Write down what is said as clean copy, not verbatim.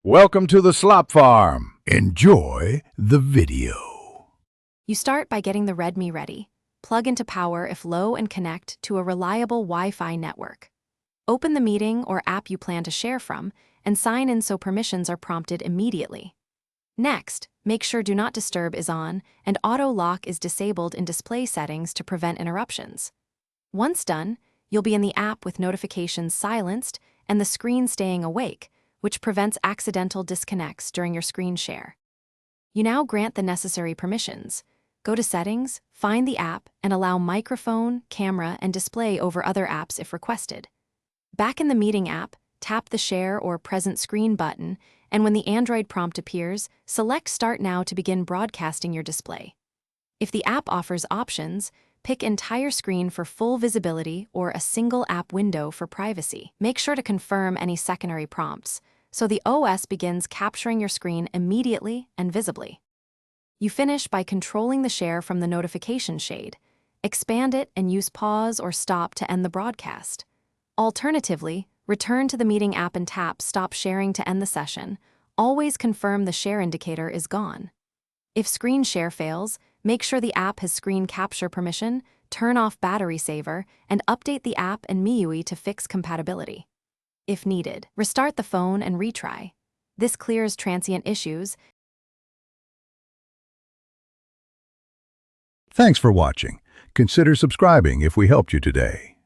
Welcome to the Slop Farm. Enjoy the video. You start by getting the Redmi ready. Plug into power if low and connect to a reliable Wi-Fi network. Open the meeting or app you plan to share from and sign in so permissions are prompted immediately. Next, make sure Do Not Disturb is on and Auto Lock is disabled in display settings to prevent interruptions. Once done, you'll be in the app with notifications silenced and the screen staying awake, which prevents accidental disconnects during your screen share. You now grant the necessary permissions. Go to Settings, find the app, and allow microphone, camera, and display over other apps if requested. Back in the Meeting app, tap the Share or Present Screen button, and when the Android prompt appears, select Start Now to begin broadcasting your display. If the app offers options, pick Entire Screen for full visibility or a single app window for privacy. Make sure to confirm any secondary prompts, so the OS begins capturing your screen immediately and visibly. You finish by controlling the share from the notification shade. Expand it and use pause or stop to end the broadcast. Alternatively, return to the Meeting app and tap Stop Sharing to end the session. Always confirm the share indicator is gone. If screen share fails, make sure the app has screen capture permission, turn off battery saver, and update the app and MIUI to fix compatibility. If needed, restart the phone and retry. This clears transient issues. Thanks for watching. Consider subscribing if we helped you today.